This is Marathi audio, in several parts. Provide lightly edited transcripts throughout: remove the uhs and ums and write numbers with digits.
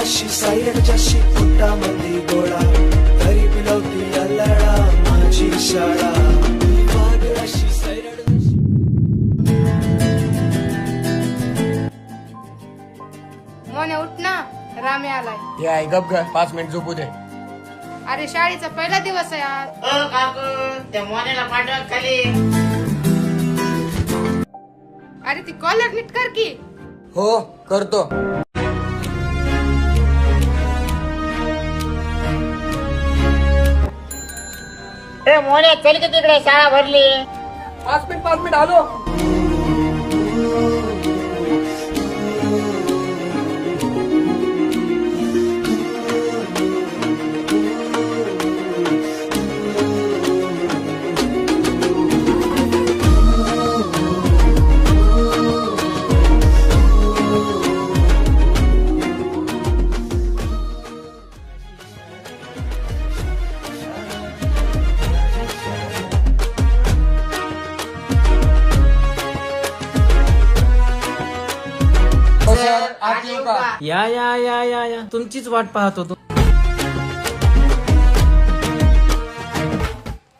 अशी सायरच्या शिपुटामध्ये गोळा तरी पिलवती लढा माझी शाळा वाघ अशी सायरड मोने उठ ना, रामे आलाय. हे आहे गप ग, 5 मिनिट झोपू दे. अरे शाळेचा पहिला दिवस आहे आज. काकू त्या मोन्याला पाठव खाली. अरे ती कॉलर नीट कर की. हो करतो. ए मोने चल की तिकडे, शाळा भरली. 5 मिनिट आलो. आत येऊ का? या या या या या तुमचीच वाट पाहत होतो.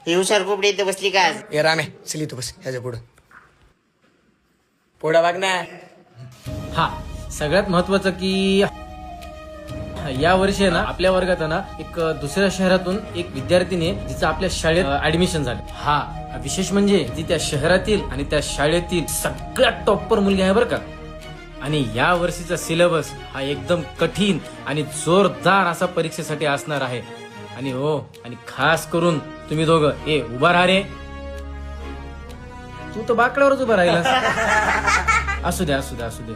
ही हुशार कुपडी इथे बसली का आज? ए रामे चली तू बस ह्याच्या पुढं. पुढं बघ ना. हा सगळ्यात महत्वाचं की या वर्षी आहे ना आपल्या वर्गात आहे ना एक दुसऱ्या शहरातून एक विद्यार्थिनी आहे जिचं आपल्या शाळेत ऍडमिशन झालं. हा विशेष म्हणजे ती त्या शहरातील आणि त्या शाळेतील सगळ्यात टॉपर मुलगी आहे बरं का. आणि या वर्षीचा सिलेबस हा एकदम कठीण आणि जोरदार असा परीक्षेसाठी असणार आहे. आणि हो आणि खास करून तुम्ही दोघं उभा राहा रे. तू तर बाकड्यावरच उभा राहिलास. असू दे असू दे असू दे.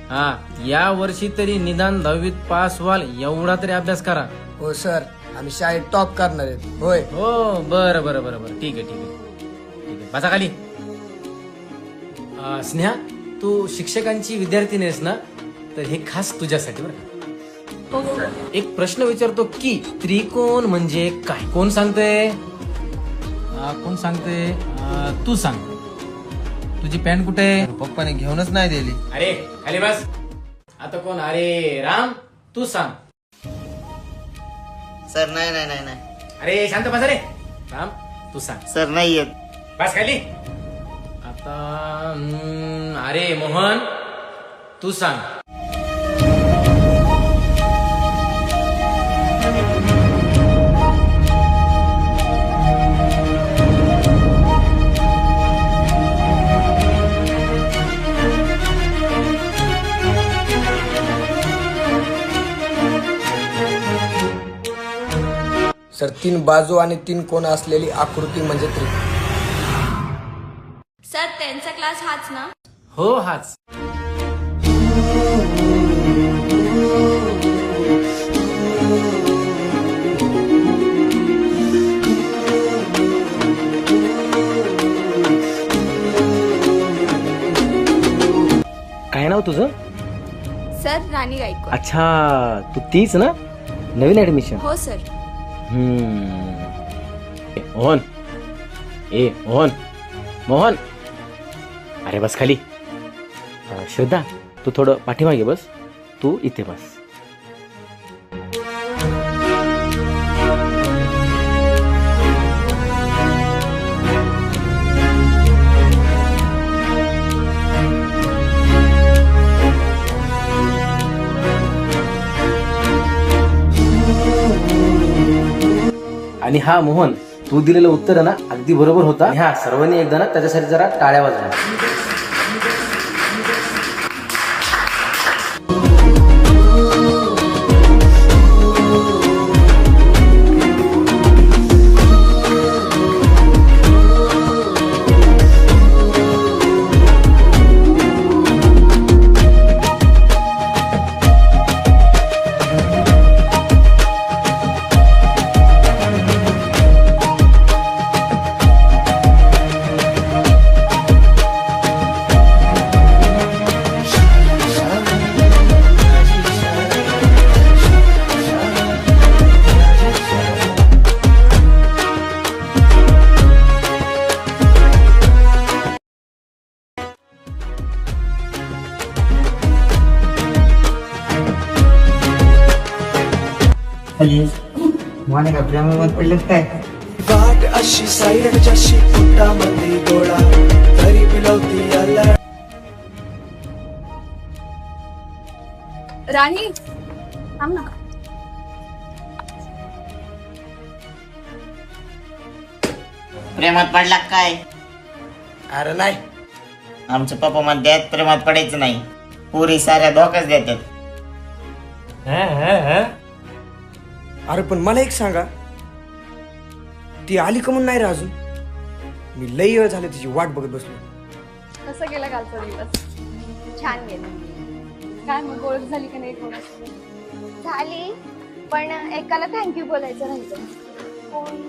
हा या वर्षी तरी निदान 10वीत पास व्हाल एवढा तरी अभ्यास करा. हो सर, आम्ही शाळेत टॉप करणार आहेत. होय हो बरं बरं बरं बरं ठीक आहे ठीक आहे ठीक आहे. बसा खाली. स्नेहा तू शिक्षकांची विद्यार्थिनी आहेस ना, तर हे खास तुझ्यासाठी बरं का. एक प्रश्न विचारतो की त्रिकोण म्हणजे काय? कोण सांगतंय? कोण सांगतंय? तू सांग. तुझी पॅन्ट कुठे? पप्पाने घेऊनच नाही दिली. अरे खाली बस. आता कोण? अरे राम तू सांग. सर नाही नाही नाही नाही. अरे शांत बस रे. राम तू सांग. सर नाही येत. बस खाली. आता अरे मोहन तू सांग. सर 3 बाजू आणि 3 कोण असलेली आकृती म्हणजे त्रिकोण. सर त्यांचा क्लास हाच ना? हो हाच. काय नाव तुझं? सर राणी गायकवाड. अच्छा तू तीच ना, नवीन ऍडमिशन? हो सर. मोहन मोहन मोहन अरे बस खाली. श्रद्धा तू थोडं पाठीमागे बस. तू इथे बस. आणि हा मोहन तू दिलेलं उत्तर ना अगदी बरोबर होता. ह्या सर्वांनी एकदा ना त्याच्यासाठी जरा टाळ्या वाजवा. वाट अशी सायरडच्या शिपुटामध्ये गोळा तरी पिलवती अल्लड. राणी थांब ना. प्रेमात पडला काय? अरे नाही. आमचे पप्पा म्हणतात प्रेमात पडायचं नाही, पुरी साऱ्या धोकाच देतात. अरे पण मला एक सांगा, ती आली का म्हणून नाही रे अजून? मी लई वेळ झाले तिची वाट बघत बसलो. कसं गेला कालचा दिवस? छान गेला. काय मग ओळख झाली का नाही कोणाची? झाली, पण एकाला थँक्यू बोलायचं राहिलं. कोण?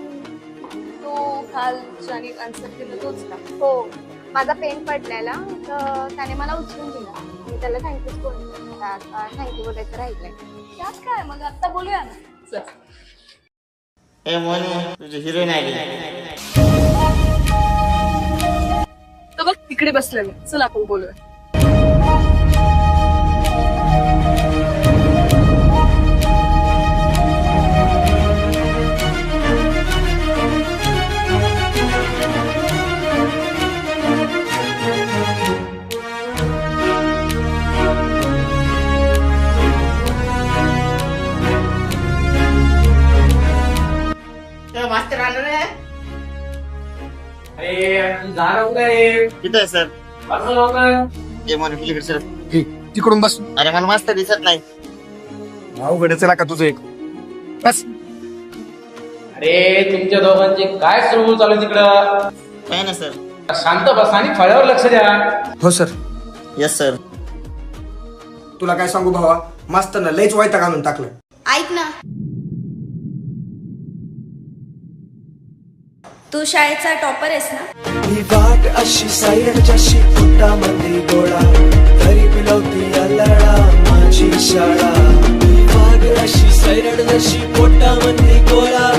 तो काल ज्याने आन्सर केलं तोच का? हो, माझा पेन पडलेला तर त्याने मला उचलून दिला. मी त्याला थँक्यूच बोलले. आता थँक्यू बोलायचं राहिलंय. त्यात काय मग आता बोलूया ना. चल. ए मोने, तुझी हिरोईन आली. तो बघ तिकडे बसलेले. चल आपण बोलूया. मास्तर आलो रे. अरे किती आहे सर? ए मोने पलीकडे सर. तिकडून बस. अरे मला मास्तर दिसत नाही. अवघडच का तुझं एक बस. अरे तुमच्या दोघांचे काय सुरू चालू आहे तिकडं? काय ना सर. शांत बसा आणि फळ्यावर लक्ष द्या. हो सर. Yes sir. तुला काय सांगू भावा, मास्तरनं लईच वैताग आणून टाकलं. ऐक ना, तू शाळेचा टॉपर आहेस ना? ही वाट अशी सायरडच्या शिपुटामध्ये गोळा तरी पिलवती अल्लडा माझी शाळा. ही वाट अशी सायरडच्या शिपुटामध्ये गोळा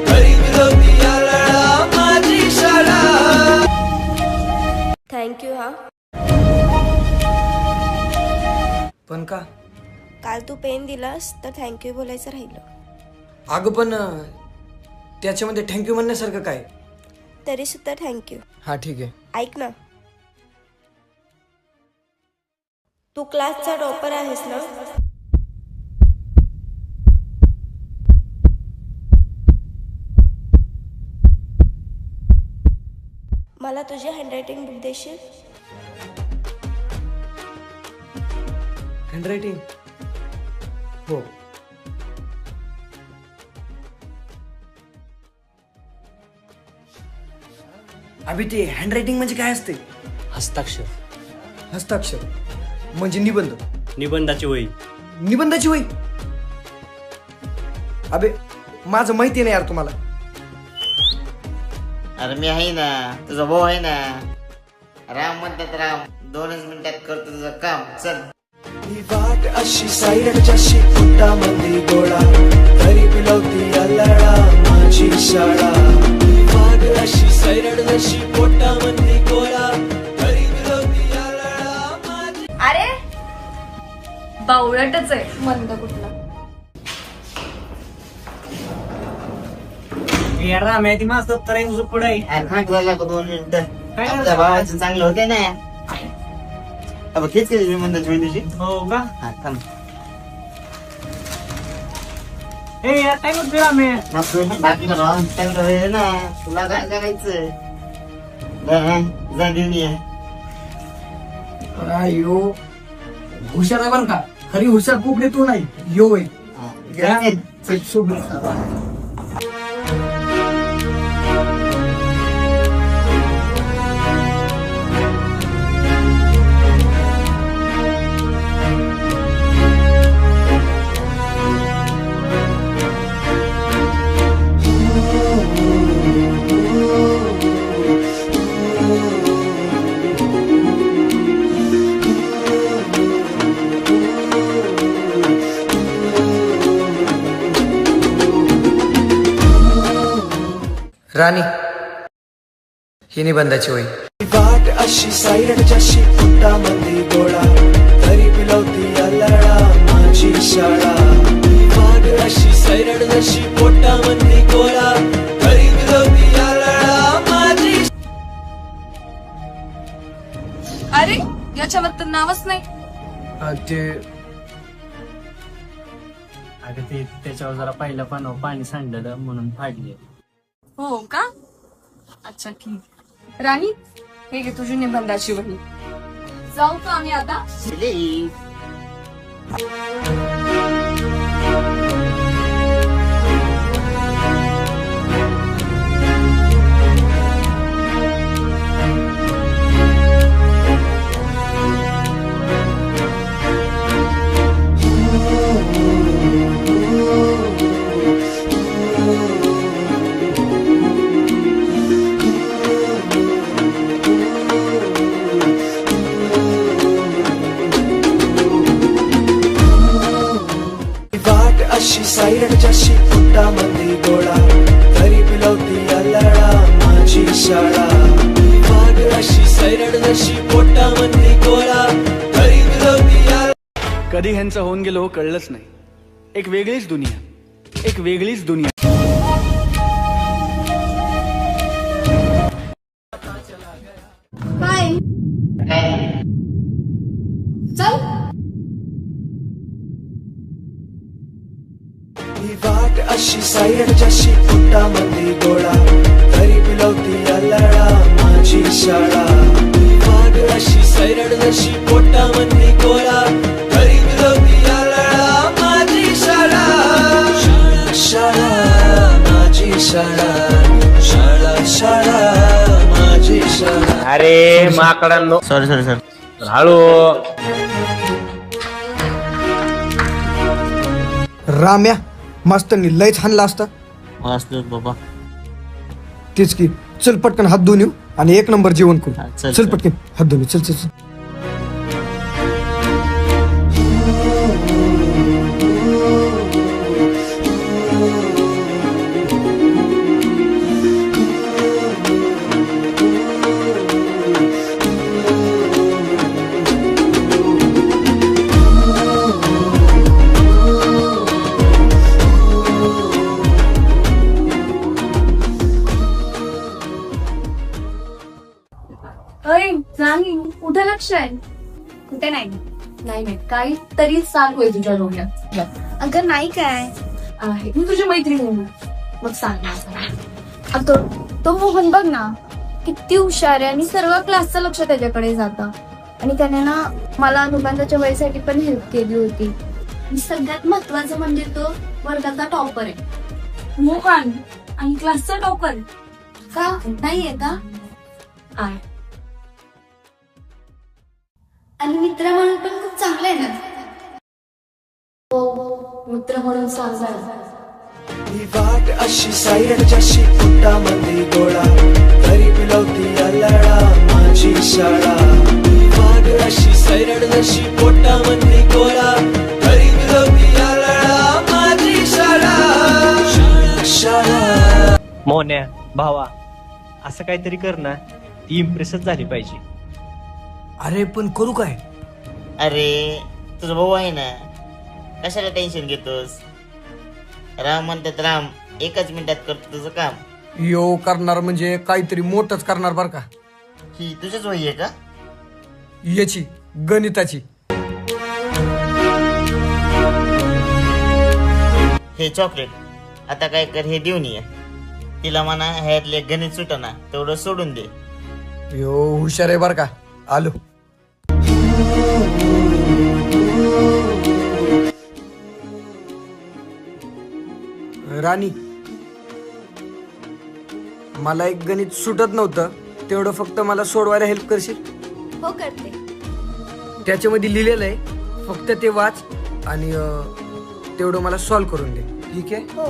तरी पिलवती अल्लडा माझी शाळा. थँक्यू. हा, पण का? काल तू पेन दिलास तर थँक्यू बोलायचं राहिलं. अगं पण त्याच्यामध्ये थँक्यू म्हणण्यासारखं काय? तरी सुद्धा थँक्यू. हा ठीक आहे. ऐक ना, तू क्लासचा टॉपर आहेस ना? मला तुझी हँडरायटिंग बुक देशील? हँडरायटिंग? हो. अभि ते हँडरायटिंग म्हणजे काय असते? हस्ताक्षर. हस्ताक्षर म्हणजे निबंध. निबंधाची वही. निबंधाची वही? अबे माझं माहिती नाही यार तुम्हाला. अरे मी आहे ना, तुझा भाऊ आहे ना. राम म्हणतात राम, 2च मिनिटात करतो तुझं काम. चल. ही वाट अशी सायरडच्या शिपुटामध्ये गोळा तरी पिलवती अल्लडा माझी शाळा. ही वाट अशी सायरडच्या शिपुटामध्ये गोळा तरी पिलवती अल्लडा माझी. अरे बावळटच आहे मंद कुठला. अरे थांब झाला का 2 मिनिटं. आपल्या भावाचं चांगलं होते ना. अब तेच केली म्हणतात तुझी. हो का? हा थांब. बाकी चांगलं होईल ना. तुला काय करायचं? जा घेऊन ये. अयो हुशार आहे बरं का. खरी हुशार पोपडे तू नाही यो आहे. राणी ही निबंधाची वही. वाट अशी सायरडच्या शिपुटामध्ये गोळा तरी पिलवती अल्लडा माझी शाळा. वाट अशी सायरड अरे याच्यावर तर नावच नाही. ते अगं ते त्याच्यावर जरा पहिल्या पानावर पाणी सांडलेलं म्हणून फाडले. हो का? अच्छा ठीक. राणी हे घे तुझी निबंधाची वही. जाऊ का आम्ही आता? वाट अशी सायरडच्या शिपुटामध्ये गोळा तरी पिलवती अल्लडा माझी शाळा. वाट अशी सायरड जशी पोटामध्ये गोळा तरी पिलवती अल्लडा. कधी ह्यांचं होऊन गेलो कळलंच नाही. एक वेगळीच दुनिया, एक वेगळीच दुनिया. बाय. चल. ही वाट अशी सायरडच्या शिपुटामध्ये गोळा तरी पिलवती अल्लडा माझी शाळा. वाट अशी सायरड जशी पोटामध्ये गोळा तरी पिलवती अल्लडा माझी शाळा. शाळा शाळा माझी शाळा, शाळा शाळा माझी शाळा. अरे माकडांनो, सॉरी सॉरी सर. हळू. राम्या मास्तरनी लयच हाणला असता. वाचलो बाबा. तेच की. चल पटकन हात धुवून येऊ आणि एक नंबर जेवण करू. हा, चल, चल चल. पटकन हात धुवून येऊ. चल चल चल. अरे राणी कुठे लक्ष आहे? कुठे नाही नाही काही तरी सांग होय तुझ्या डोक्यात. अगं नाही काय आहे. मी तुझी मैत्रीण आहे ना. मग सांग. अगं तो मोहन बघ ना किती हुशार आहे आणि सर्व क्लासचं लक्ष त्याच्याकडे जातं. आणि त्याने ना मला निबंधाच्या वहीसाठी पण हेल्प केली होती. आणि सगळ्यात महत्वाचं म्हणजे तो वर्गाचा टॉपर आहे. मोहन आणि क्लासचा टॉपर का नाहीये का? आहे. आणि मित्र म्हणून पण खूप चांगलं आहे ना. हो मित्र म्हणून चांगला. ही वाट अशी सायरडच्या शिपुटामध्ये गोळा तरी पिलवती अल्लडा माझी शाळा. वाट अशी सायरड जशी पोटामध्ये गोळा तरी पिलवती अल्लडा माझी शाळा. शाळा शाळा. मोन्या भावा असं काहीतरी कर ना, ती इम्प्रेसच झाली पाहिजे. अरे पण करू काय? अरे तुझा भाऊ आहे ना, कशाला टेन्शन घेतोस? राम म्हणतात राम एकाच मिनिटात करतो तुझं काम. यो करणार म्हणजे काहीतरी मोठंच करणार बर का. ही तुझ्याच वही आहे का? याची गणिताची. हे चॉकलेट आता काय कर, हे देऊन ये. तिला म्हणा ह्यातले गणित सुटना तेवढं सोडून दे. यो हुशार आहे बर का. आलो. राणी मला एक गणित सुटत नव्हतं, तेवढं फक्त मला सोडवायला हेल्प करशील? हो करते. त्याच्यामध्ये लिहिलेलं आहे, फक्त ते वाच आणि तेवढं मला सॉल्व्ह करून दे. ठीक आहे? हो.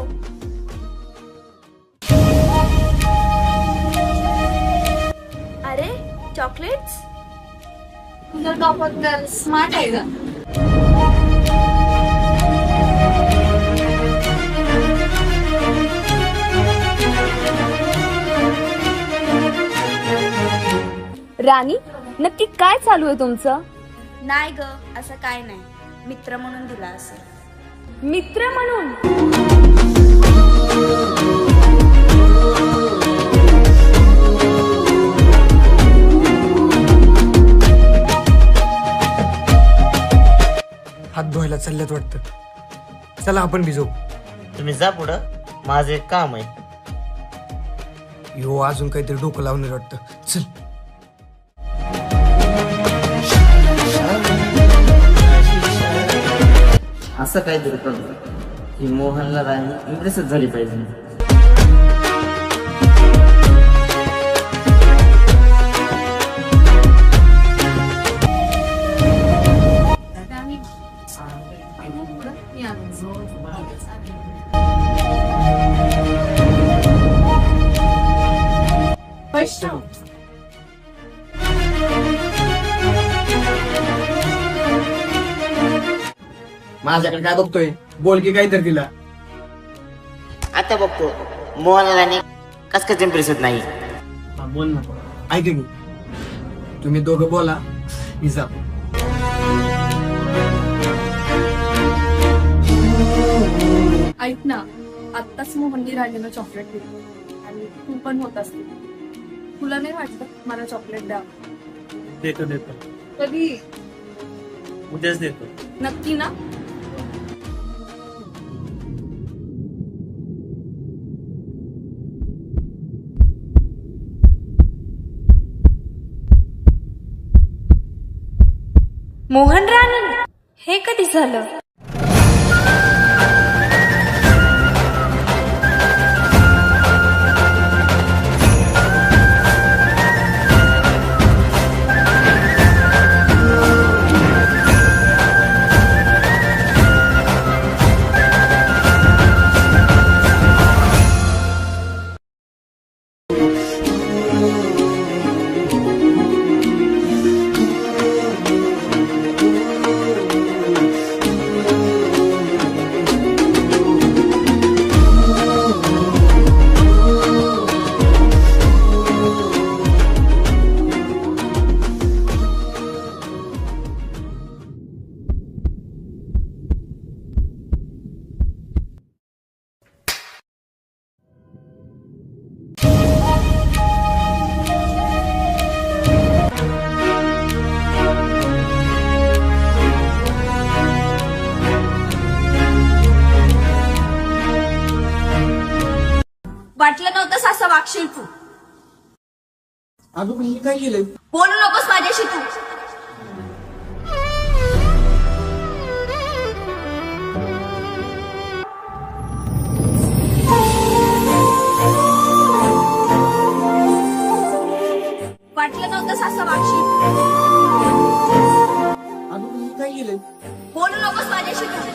अरे चॉकलेट्स तुझा टॉपर तर स्मार्ट आहे का? राणी नक्की काय चालू आहे तुमचं? नाही ग असं काय नाही, मित्र म्हणून दिला असं. मित्र म्हणून? चालल्यात वाटतं. चला आपण बी जाऊ. तुम्ही जा पुढं, माझं एक काम आहे. यो अजून काहीतरी डोकं लावणार वाटतं. चल. असं काहीतरी करतो की मोहनला राणी इम्प्रेसच झाली पाहिजे. माझ्याकडे काय बघतोय? बोल की काय तर तिला. आता बघतो मोहनला राणी कस काय इम्प्रेस होत नाही. बोल ना. ऐका की, तुम्ही दोघं बोला, मी जा. ऐक ना, आत्ताच मोहननी राणीला चॉकलेट दिली आणि तू पण होत असते. तुला नाही वाटत मला चॉकलेट द्या? देतो कधी? उद्याच देतो. नक्की ना? मोहन राणी, हे कधी झालं? वाटलं नव्हतं असं वागशील तू. अगं मी काय केलंय? बोलू नकोस माझ्याशी तू. वाटलं नव्हतं असं वागशील. अगं मी काय केलंय? बोलू नकोस माझ्याशी तू.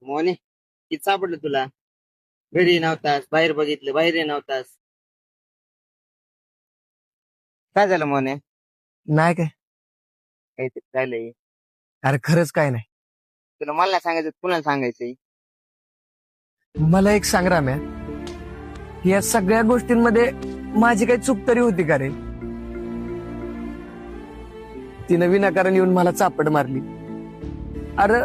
मोहने किती सापडलं तुला? घरी नव्हतास, बाहेर बघितलं, बाहेर नव्हतास. काय झालं मोहने? नाही काय. काहीतरी झालंय. अरे खरंच काय नाही. तुला मला सांगायचं, कुणाला सांगायचंय? मला एक सांग राम्या, या सगळ्या गोष्टींमध्ये माझी काही चूक तरी होती का रे? तिनं विनाकारण येऊन मला चापड मारली. अरे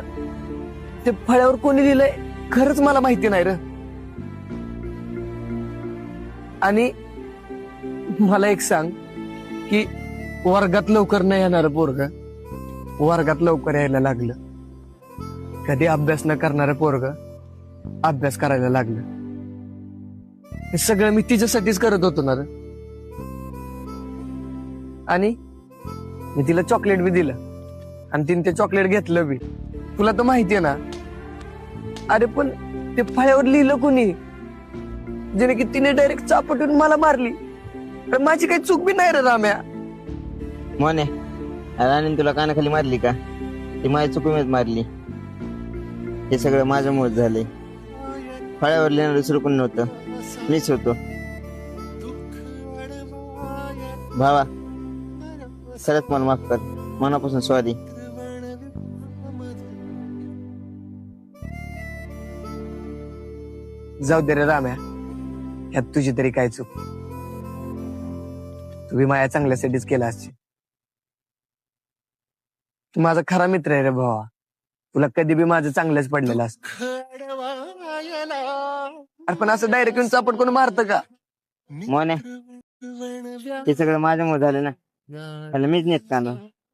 ते फळ्यावर कोणी लिहिलंय खरंच मला माहिती नाही र. आणि मला एक सांग की वर्गात लवकर नाही येणार पोरग वर्गात लवकर यायला लागलं. कधी अभ्यास न करणारं पोरग अभ्यास करायला लागलं. हे सगळं मी तिच्यासाठीच करत होतो ना रे. आणि मी तिला चॉकलेट बी दिलं आणि तिने ते चॉकलेट घेतलं बी. तुला तर माहितीये ना. अरे पण ते फळ्यावर लिहिलं कोणी, जेणे की तिने डायरेक्ट चापटून मला मारली. तर माझी काही चूक बी नाही रे राम्या. मोहने राणीने तुला कानाखाली मारली का? ती माझ्या चुकीनेच मारली. हे सगळं माझ्यामुळे झालंय. फळ्यावर लिहिणार दुसरं कोण नव्हतं, मीच होतो. भावा खरंच मला माफ कर, मनापासून सॉरी. जाऊ दे रे राम्या, यात तुझी तरी काय चूक. तुम्ही माझ्या चांगल्यासाठीच केला असते. तू माझा खरा मित्र आहे रे भावा. तुला कधी बी माझं चांगलंच पडलेलं असतं. अरे पण असं डायरेक्ट येऊन चापट कोण मारतं का? मोने हे सगळं माझ्यामुळे झालं ना. त्याला मीच नीट काम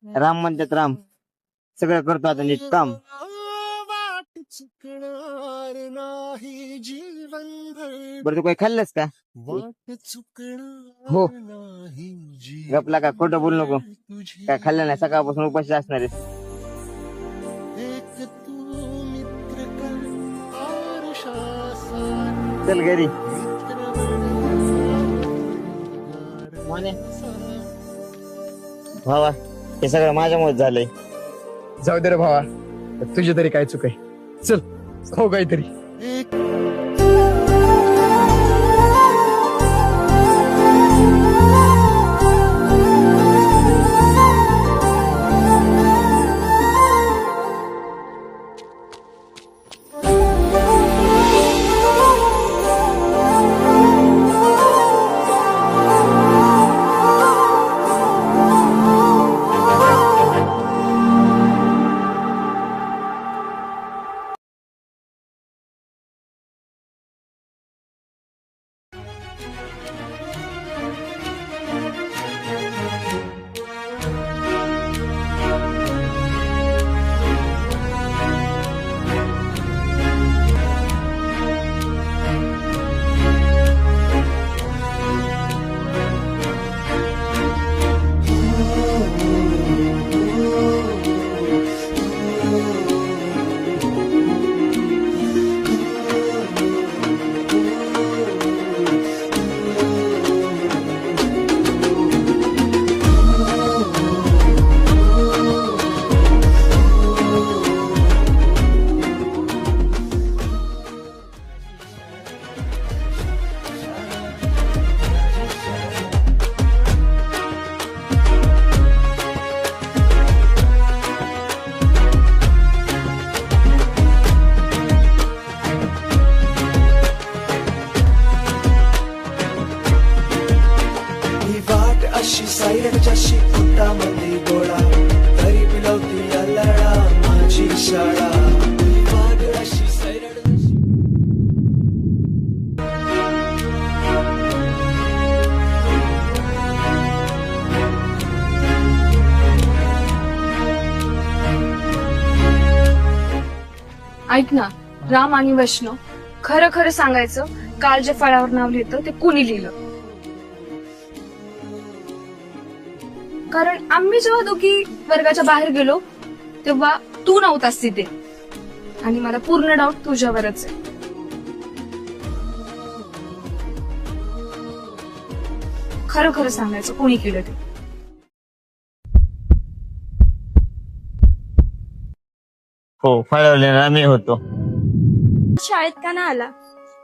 राम म्हणतात राम सगळं करतो आता नीट काम. बरं तू काही खाल्लंस का? हो. गपला का खोटं बोलू नको. काय खाल्लं नाही सकाळपासून उपाशी असणार आहे. चल घरी. भावा हे सगळं माझ्यामुळे झालंय. जाऊ दे रे भावा, तुझी तरी काय चूक आहे. चल हो काहीतरी. अशी सायरच्या शिपुटामध्ये गोळा तरी पिलवती अल्लडा माझी शाळा. वाघ अशी सायरड ऐक ना, राम आणि वैष्णव, खरं खरं सांगायचं, काल जे फळावर नाव लिहितं ते कुणी लिहिलं? कारण आम्ही जेव्हा दोघी वर्गाच्या बाहेर गेलो तेव्हा तू नव्हतास तिथे आणि मला पूर्ण डाऊट तुझ्यावरच आहे. खरं खरं सांगायचं, कोणी केलं ते? हो फळवलेला मी होतो. शाळेत का नाही आला?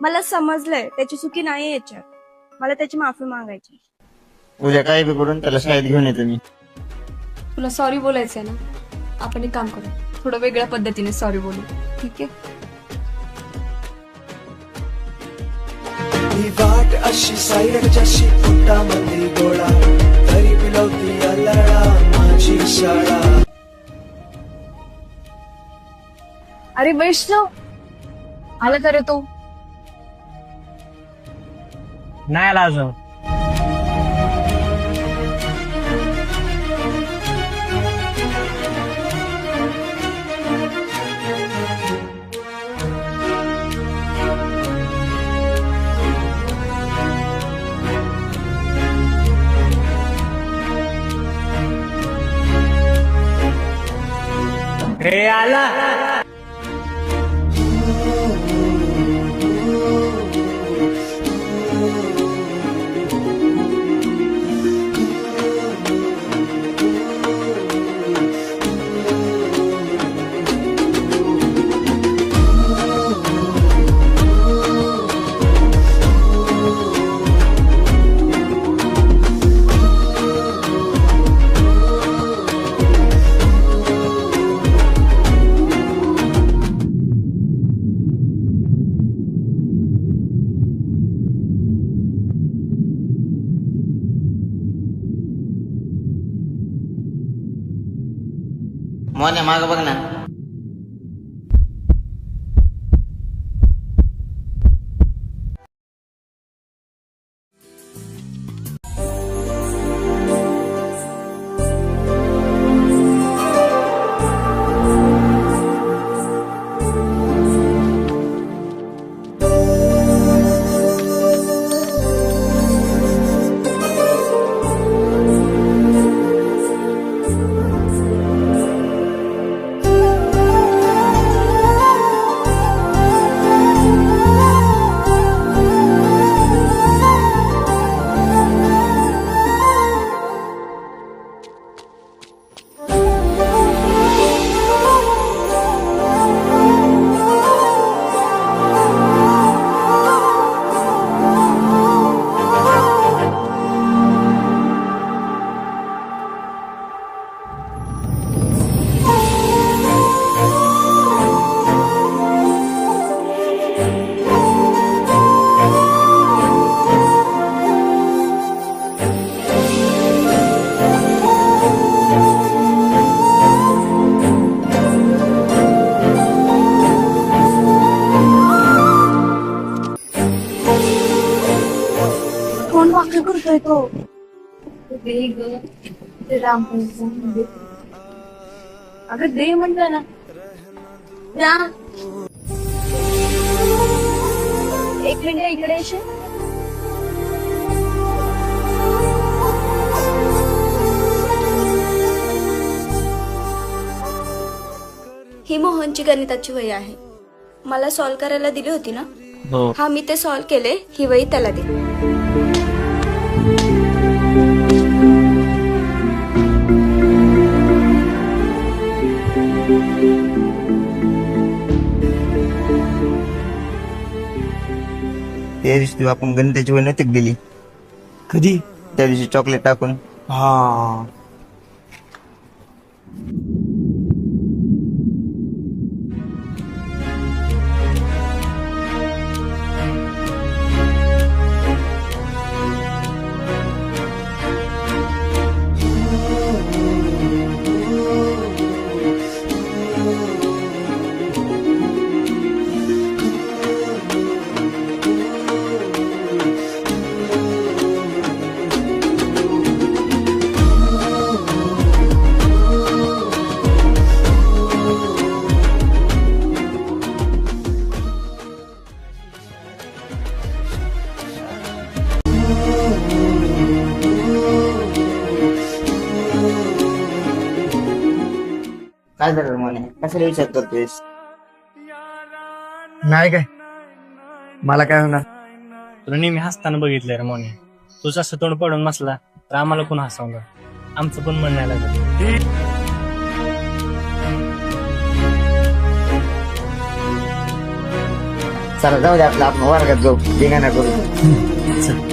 मला समजलंय त्याची चुकी नाही याच्यात. मला त्याची माफी मागायची. उद्या काही बी करून त्याला शाळेत घेऊन येतो मी. तुला सॉरी बोलायचंय ना? आपण एक काम करू, थोडं वेगळ्या पद्धतीने सॉरी बोलू, ठीक आहे? ही वाट अशी सायरच्या शिपुटामध्ये गोळा तरी पिलवती अल्लडा माझी शाळा. अरे वैष्णव, आला तर तो नाही आला अजून. रे आला. मोने माग बघ ना. बोलतोय तो? दे ग, ते रामपूरचं मंदिर. अगं दे म्हणलं ना. द्या. एक मिनिट इकडे येशील? ही मोहनची गणिताची वही आहे. मला सॉल्व करायला दिली होती ना? हो. हा मी ते सॉल्व केले. ही वही त्याला दे. त्या दिवशी आपण गणिताची वही नव्हती दिली, कधी? त्या दिवशी चॉकलेट टाकून. हा. काय झालं म्हणे, कशाला विचार करतोयस? नाही काय, मला काय होणार? तुला नेहमी हसताना बघितलंय रे मोने. तुझं असं तोंड पडून बसला तर आम्हाला कोण हसवणार? आमचं पण मन नाही लागत. चला जाऊ दे, आपलं आपण वर्गात जाऊ, धिंगाणा करू.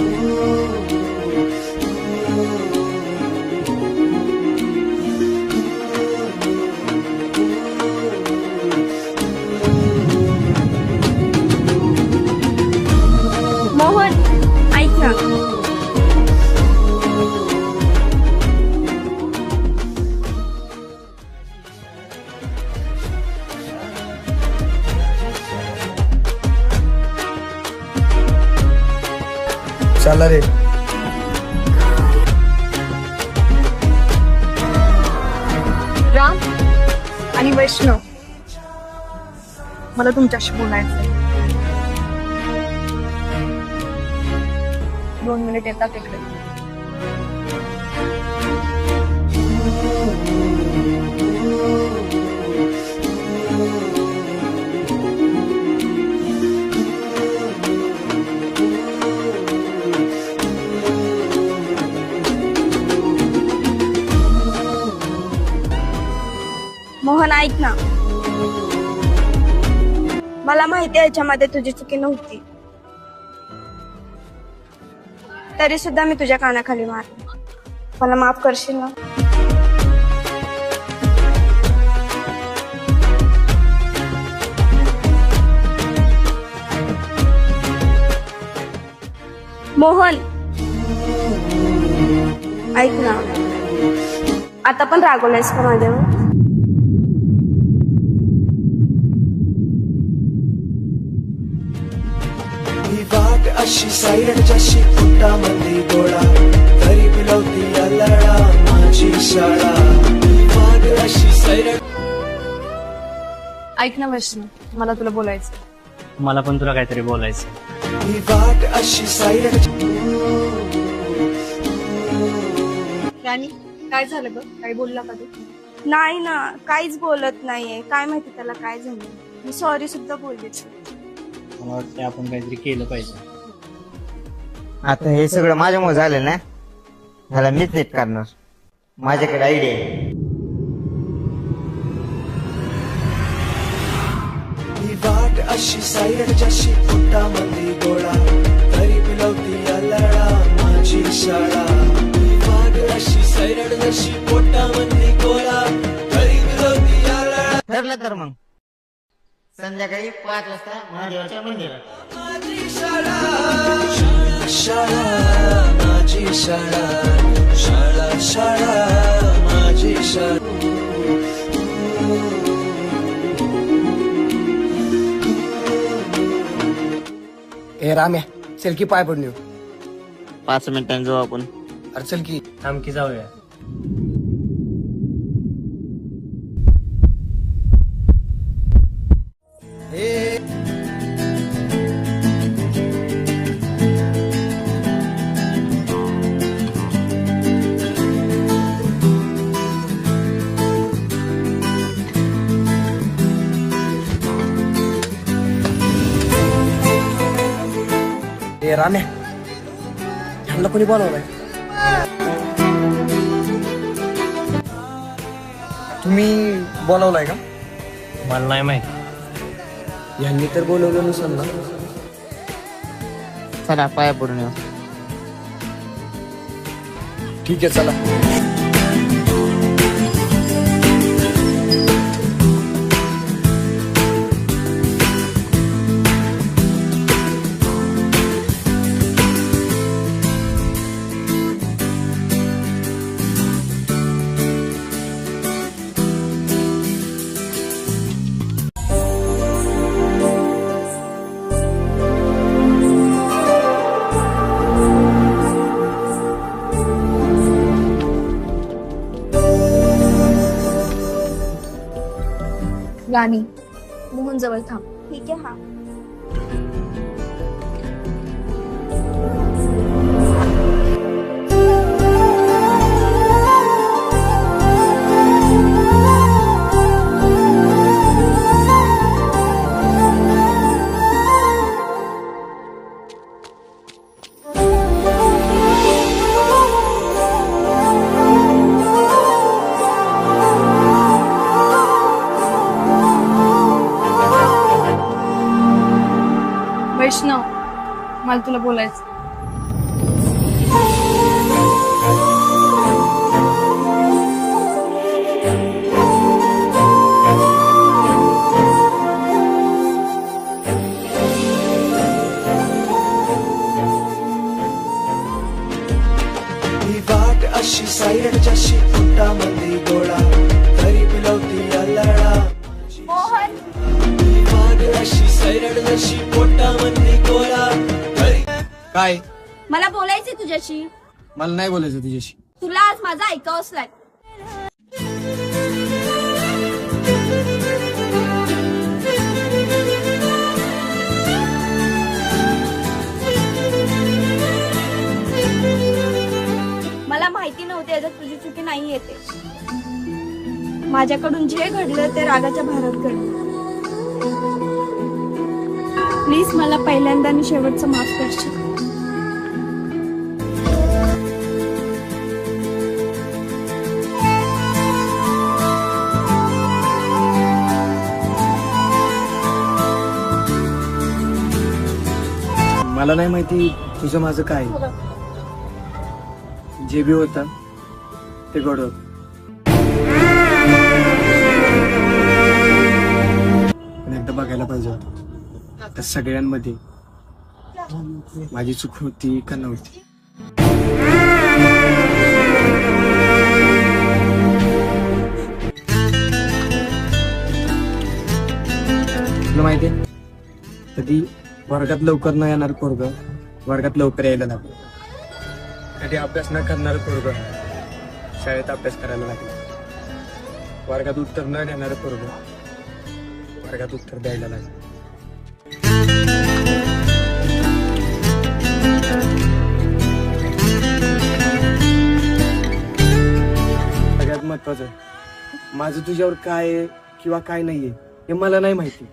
मोहन ऐक ना. चला रे. राम आणि वैष्णव, मला तुमच्याशी बोलायचंय. 2 मिनिट येतात इकडे. मोहन ऐक ना. मला माहिती आहे याच्यामध्ये तुझी चुकी नव्हती, तरी सुद्धा मी तुझ्या कानाखाली मारले. मला माफ करशील ना? मोहन ऐक ना, आता पण रागवलायस का माझ्यावर? ही वाट अशी सायरडच्याशी फुटामध्ये गोळा, तरी पिलवती अल्लडा माझी शाळा. ही वाट अशी सायरड. ऐक ना वैष्णव, मला तुला बोलायचं. मला पण तुला काहीतरी बोलायचं. ही वाट अशी सायरड. राणी, काय झालं ग? काही बोलला का तू? नाही ना, काहीच बोलत नाहीये. काय माहिती त्याला काय झालं. मी सॉरी सुद्धा बोलले. मला वाटतं आपण काहीतरी केलं पाहिजे. आता हे सगळं माझ्यामुळे झालं ना, ह्याला मीच नीट करणार. माझ्याकडे आयडिया आहे. ही वाट अशी सायरडच्याशी फुटामध्ये गोळा, तरी पिलवती अल्लडा माझी शाळा. ही वाट अशी सायरडच्याशी पोटामध्ये गोळा, तरी पिलवती अल्लडा. ठरलं तर मग संध्याकाळी 5 वाजता महादेवाच्या मंदिरात. माझी शाळा, शाळा माझी शाळा, शाळा शाळा माझी शाळा. ए राम्या, चल की पाय पडून येऊ. 5 मिनिटांनी जाऊ आपण. अरे चल की. थांब की जाऊया. ए राण्या, ह्यांना कोणी बोलावलाय? तुम्ही बोलावलाय का? मला नाही माहिती. यांनी तर बोलवलं नसेल ना. चला पाया पडून येऊ. ठीक आहे चला. राणी मोहन जवळ थांब. ठीक आहे. हा वैष्णव, मला तुला बोलायचं. ही वाट अशी सायड जशी पोटामध्ये गोळा तरी पिलवती अल्लडा. मोहन, ही वाट अशी सायड जशी पोटामध्ये गोळा तरी. काय? मला बोलायचे तुझ्याशी. मला नाही बोलायचं तुझ्याशी. तुला आज माझा ऐकावंच लागेल. मला माहिती नव्हते याच्यात तुझी चुकी नाही येते. माझ्याकडून जे घडलं ते रागाच्या भारत घडलं. प्लीज मला पहिल्यांदा आणि शेवटचं माफ करशील. मला नाही माहिती तुझं माझं काय. जे बी होतं ते गोड होतं. पण एकदा बघायला पाहिजे होतं त्या सगळ्यांमध्ये माझी चूक होती का नव्हती. तुला माहितीये कधी वर्गात लवकर न येणार पोरग वर्गात लवकर यायला लागलं. कधी अभ्यास न करणार पोरग शाळेत अभ्यास करायला लागलं. वर्गात उत्तर न देणार पोरग वर्गात उत्तर द्यायला लागलं. सगळ्यात महत्वाचं माझं तुझ्यावर काय आहे किंवा काय नाहीये हे मला नाही माहिती.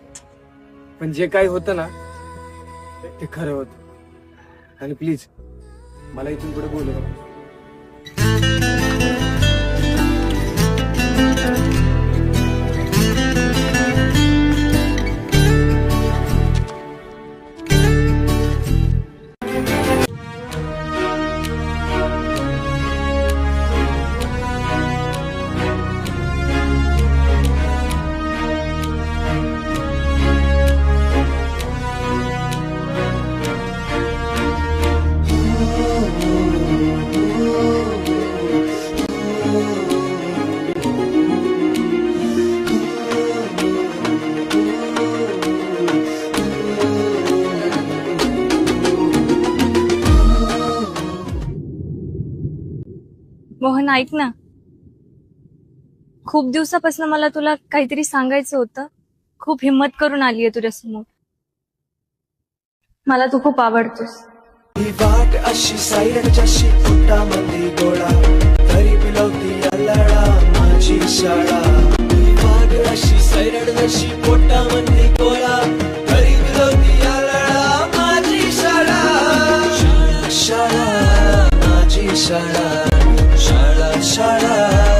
पण जे काय होतं ना ते खरं होतं. आणि प्लीज मला इथून पुढे बोलू नका. ऐक ना, खूप दिवसापासून मला तुला काहीतरी सांगायचं होतं. खूप हिम्मत करून आलीये तुझ्यासमोर. मला तू खूप आवडतोस. ही वाट अशी सायरडच्या पोटामध्ये गोळा, तरी पिलवती अल्लडा माझी शाळा. ही वाट अशी सायरडची पोटामध्ये गोळा, तरी पिलवती अल्लडा माझी शाळा. शाळा शाळा माझी शाळा, शाळा शाळा